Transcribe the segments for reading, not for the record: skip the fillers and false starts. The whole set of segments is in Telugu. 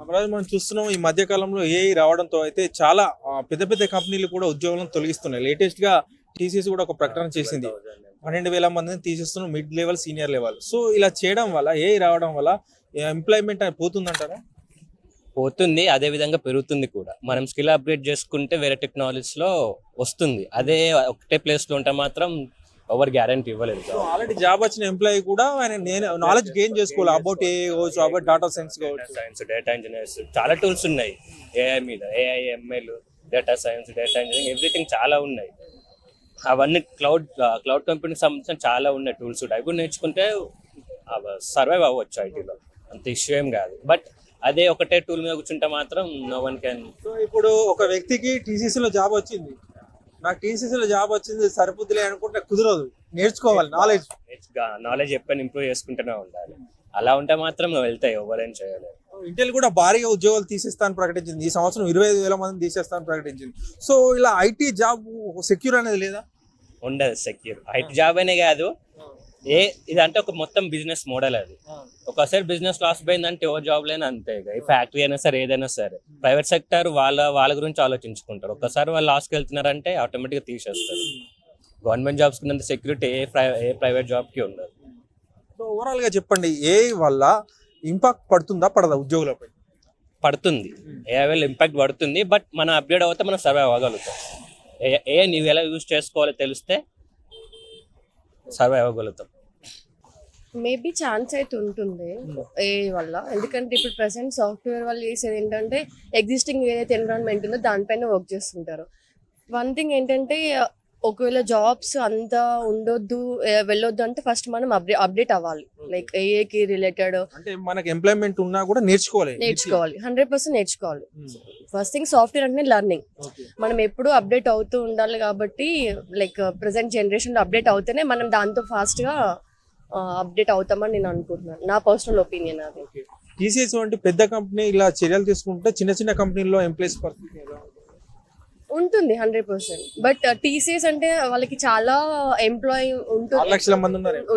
అమరావతి మనం చూస్తున్నాం ఈ మధ్య కాలంలో ఏఐ రావడంతో అయితే చాలా పెద్ద పెద్ద కంపెనీలు కూడా ఉద్యోగాలను తొలగిస్తున్నాయి. లేటెస్ట్ గా టీసీఎస్ కూడా ఒక ప్రకటన చేసింది. 12,000 మందిని తీసేస్తున్న mid level, senior level. So ఇలా చేయడం వల్ల, ఏఐ రావడం వల్ల ఎంప్లాయ్మెంట్ పోతుందంటారా? పోతుంది, అదే విధంగా పెరుగుతుంది కూడా. మనం స్కిల్ అప్గ్రేడ్ చేసుకుంటే వేరే టెక్నాలజీస్ లో వస్తుంది. అదే ఒకటే ప్లేస్ లో ఉంటే మాత్రం ఎవరు గ్యారంటీ ఇవ్వలేదు. ఆల్రెడీ జాబ్ వచ్చిన ఎంప్లాయీ కూడా నేను నాలెడ్జ్ గెయిన్ చేసుకోవాలి అబౌట్ ఏఐ కావచ్చు, అబౌట్ డేటా సైన్స్ కావచ్చు, సైన్స్, డేటా ఇంజనీర్స్, చాలా టూల్స్ ఉన్నాయి ఏఐ మీద. AI, ML, data science, data engineering, everything చాలా ఉన్నాయి. అవన్నీ క్లౌడ్ కంపెనీకి సంబంధించిన చాలా ఉన్నాయి టూల్స్. అవి కూడా నేర్చుకుంటే సర్వైవ్ అవ్వచ్చు ఐటీలో, అంత ఇష్యూ ఏం కాదు. బట్ అదే ఒకటే టూల్ మీద కూర్చుంటే మాత్రం నో వన్ కెన్. సో ఇప్పుడు ఒక వ్యక్తికి టీసీసీలో జాబ్ వచ్చింది, నాకు టీసీసీలో జాబ్ వచ్చింది సరిపోతులే అనుకుంటే కుదరదు, నేర్చుకోవాలి. నాలెడ్జ్ ఎప్పుడు ఇంప్రూవ్ చేసుకుంటూనే ఉండాలి. అలా ఉంటే మాత్రం వెళ్తాయి, ఎవరేం చేయలేదు. ఇంటెల్ కూడా భారీగా ఉద్యోగాలు తీసేస్తానని ప్రకటించింది. ఈ సంవత్సరం 25,000 మందిని తీసేస్తానని ప్రకటించింది. సో ఇలా ఐటీ జాబ్ సెక్యూర్ అనేది లేదా? ఉండదు సెక్యూర్. ఐటీ జాబ్ అనే కాదు, ఇదంటే ఒక మొత్తం బిజినెస్ మోడల్. అది ఒకసారి బిజినెస్ లాస్ పోయిందంటే ఎవరు జాబ్ లేని అంతే. ఈ ఫ్యాక్టరీ అయినా సరే, ఏదైనా సరే, ప్రైవేట్ సెక్టర్ వాళ్ళ గురించి ఆలోచించుకుంటారు. ఒక్కసారి వాళ్ళు లాస్కి వెళ్తున్నారంటే ఆటోమేటిక్గా తీసేస్తారు. గవర్నమెంట్ జాబ్స్ కింద సెక్యూరిటీ ఏ ప్రైవేట్ జాబ్కి ఉండదు. సో ఓవరాల్ గా చెప్పండి, ఏఐ వల్ల ఇంపాక్ట్ పడుతుందా పడదా ఉద్యోగులపై? పడుతుంది, ఏ వల్ల ఇంపాక్ట్ పడుతుంది. బట్ మనం అప్డేట్ అవుతే మనం సర్వైవ్ అవ్వగలుగుతాం. నువ్వు ఎలా యూజ్ చేసుకోవాలో తెలిస్తే సర్వైవ్ అవ్వగలుగుతాం. మేబీ ఛాన్స్ అయితే ఉంటుంది ఏఐ వల్ల. ఎందుకంటే ఇప్పుడు ప్రెసెంట్ సాఫ్ట్వేర్ వాళ్ళు చేసేది ఏంటంటే ఎగ్జిస్టింగ్ ఏదైతే ఎన్విరాన్మెంట్ ఉందో దానిపైన వర్క్ చేస్తుంటారు. వన్ థింగ్ ఏంటంటే ఒకవేళ జాబ్స్ అంతా ఉండొద్దు, వెళ్ళొద్దు అంటే ఫస్ట్ మనం అప్డేట్ అవ్వాలి. లైక్ ఏఐకి రిలేటెడ్ అంటే మనకి ఎంప్లాయ్మెంట్ ఉన్నా కూడా నేర్చుకోవాలి 100% నేర్చుకోవాలి. ఫస్ట్ థింగ్ సాఫ్ట్వేర్ అంటే లెర్నింగ్. మనం ఎప్పుడు అప్డేట్ అవుతూ ఉండాలి. కాబట్టి లైక్ ప్రెసెంట్ జనరేషన్ లో అప్డేట్ అవుతేనే మనం దాంతో ఫాస్ట్ గా అప్డేట్ అవుతామని నేను అనుకుంటున్నాను. నా పర్సనల్ ఒపీనియన్ అది. టీసీఎస్ వంటి పెద్ద కంపెనీ ఇలా చర్యలు తీసుకుంటే చిన్న చిన్న కంపెనీల్లో ఎంప్లాయీస్ పరిస్థితి ఎలా ఉంటుంది? 100%. బట్ టీసీఎస్ అంటే వాళ్ళకి చాలా ఎంప్లాయీ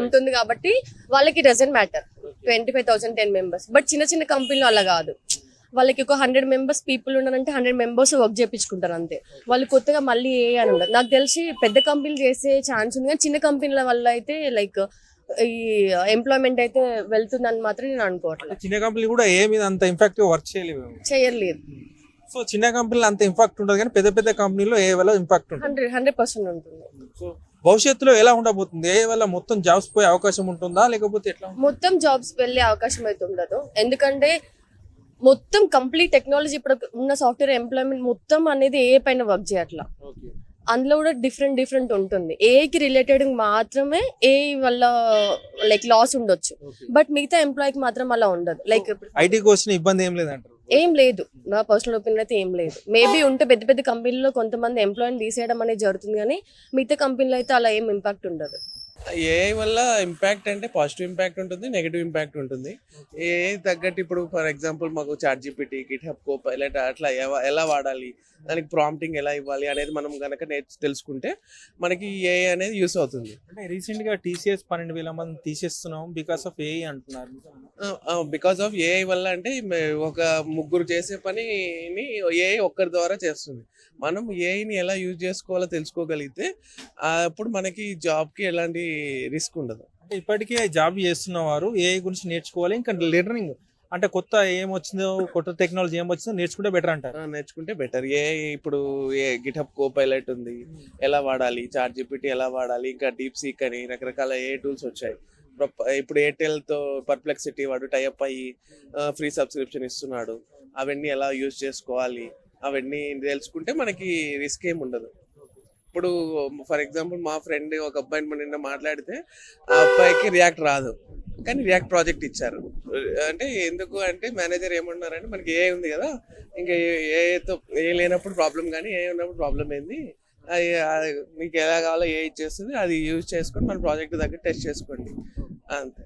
ఉంటుంది కాబట్టి వాళ్ళకి డజంట్ మ్యాటర్ 25,000 10 members. బట్ చిన్న చిన్న కంపెనీలు అలా కాదు. వాళ్ళకి ఒక 100 members పీపుల్ ఉన్నారంటే 100 members వర్క్ చేయించుకుంటారు అంతే. వాళ్ళు కొత్తగా మళ్ళీ ఏ అని ఉండదు. నాకు తెలిసి పెద్ద కంపెనీలు చేసే ఛాన్స్ ఉంది, కానీ చిన్న కంపెనీల వల్ల అయితే లైక్ ఈ ఎంప్లాయ్మెంట్ అయితే వెళ్తుందని మాత్రం నేను అనుకోవట్లేదు. చిన్న కంపెనీ కూడా ఏ మీద అంత ఇంపాక్ట్ వర్క్ చేయలేదు. సో చిన్న కంపెనీలో అంత ఇంపాక్ట్ ఉండదు, కానీ పెద్ద పెద్ద కంపెనీలో ఏ వల్ల ఇంపాక్ట్ ఉంటుంది. 100% ఉంటుంది. సో భవిష్యత్తులో ఎలా ఉండబోతుంది? ఏ వల్ల మొత్తం జాబ్స్ పోయే అవకాశం ఉంటుందా, లేకపోతే ఎట్లా? మొత్తం జాబ్స్ వెళ్ళే అవకాశం అయితే ఉండదు. ఎందుకంటే మొత్తం కంప్లీట్ టెక్నాలజీ ఇప్పుడు ఉన్న సాఫ్ట్వేర్ ఎంప్లాయ్మెంట్ మొత్తం అనేది ఏ పైన వర్క్ చేయట్లా. అందులో కూడా డిఫరెంట్ ఉంటుంది. ఏఐకి రిలేటెడ్ మాత్రమే ఏ వల్ల లైక్ లాస్ ఉండొచ్చు, బట్ మిగతా ఎంప్లాయీకి మాత్రం అలా ఉండదు. లైక్ ఐటీకి వచ్చిన ఇబ్బంది ఏం లేదంటారు? ఏం లేదు, నా పర్సనల్ ఒపీనియన్ అయితే ఏం లేదు. మేబీ ఉంటే పెద్ద పెద్ద కంపెనీలో కొంతమంది ఎంప్లాయీని తీసేయడం అనేది జరుగుతుంది, కానీ మిగతా కంపెనీలో అయితే అలా ఏం ఇంపాక్ట్ ఉండదు. ఏఐ వల్ల ఇంపాక్ట్ అంటే పాజిటివ్ ఇంపాక్ట్ ఉంటుంది, నెగిటివ్ ఇంపాక్ట్ ఉంటుంది. ఏఐ తగ్గట్టు ఇప్పుడు ఫర్ ఎగ్జాంపుల్ మాకు చాట్‌జిపిటి, గిట్‌హబ్ కోపైలట్ అట్లా ఎలా వాడాలి, దానికి ప్రాంప్టింగ్ ఎలా ఇవ్వాలి అనేది మనం కనుక తెలుసుకుంటే మనకి ఏఐ అనేది యూస్ అవుతుంది. అంటే రీసెంట్ గా టీసీఎస్ 12,000 మంది తీసేస్తున్నాం బికాస్ ఆఫ్ ఏఐ అంటున్నారు. బికాస్ ఆఫ్ ఏఐ వల్ల అంటే ఒక ముగ్గురు చేసే పనిని ఏఐ ఒక్కరి ద్వారా చేస్తుంది. మనం ఏఐని ఎలా యూజ్ చేసుకోవాలో తెలుసుకోగలిగితే అప్పుడు మనకి జాబ్కి ఎలాంటి రిస్క్ ఉండదు. అంటే ఇప్పటికే జాబ్ చేస్తున్న వారు ఏఐ గురించి నేర్చుకోవాలి, ఇంకా లెర్నింగ్ అంటే కొత్త ఏమొచ్చిందో, కొత్త టెక్నాలజీ ఏమొచ్చిందో నేర్చుకుంటే బెటర్ అంటారు. నేర్చుకుంటే బెటర్. ఇప్పుడు గిట్‌హబ్ కోపైలట్ ఉంది, ఎలా వాడాలి, చాట్‌జిపిటి ఎలా వాడాలి, ఇంకా డీప్ సీక్ అని రకరకాల ఏఐ టూల్స్ వచ్చాయి. ఇప్పుడు ఎయిర్టెల్తో పర్ప్లెక్సిటీ వాడు టైఅప్ అయ్యి ఫ్రీ సబ్స్క్రిప్షన్ ఇస్తున్నాడు. అవన్నీ ఎలా యూజ్ చేసుకోవాలి అవన్నీ తెలుసుకుంటే మనకి రిస్క్ ఏమి ఉండదు. ఇప్పుడు ఫర్ ఎగ్జాంపుల్ మా ఫ్రెండ్ ఒక అబ్బాయిని నిన్న మాట్లాడితే ఆ అబ్బాయికి రియాక్ట్ రాదు, కానీ రియాక్ట్ ప్రాజెక్ట్ ఇచ్చారు. అంటే ఎందుకు అంటే మేనేజర్ ఏమన్నారంటే మనకి ఏ ఉంది కదా, ఇంకా ఏ లేనప్పుడు ప్రాబ్లం, కానీ ఏ ఉన్నప్పుడు ప్రాబ్లం ఏంది, మీకు ఎలా కావాలో ఏ ఇచ్చేస్తుంది, అది యూజ్ చేసుకొని మన ప్రాజెక్ట్ దగ్గర టెస్ట్ చేసుకోండి అంతే.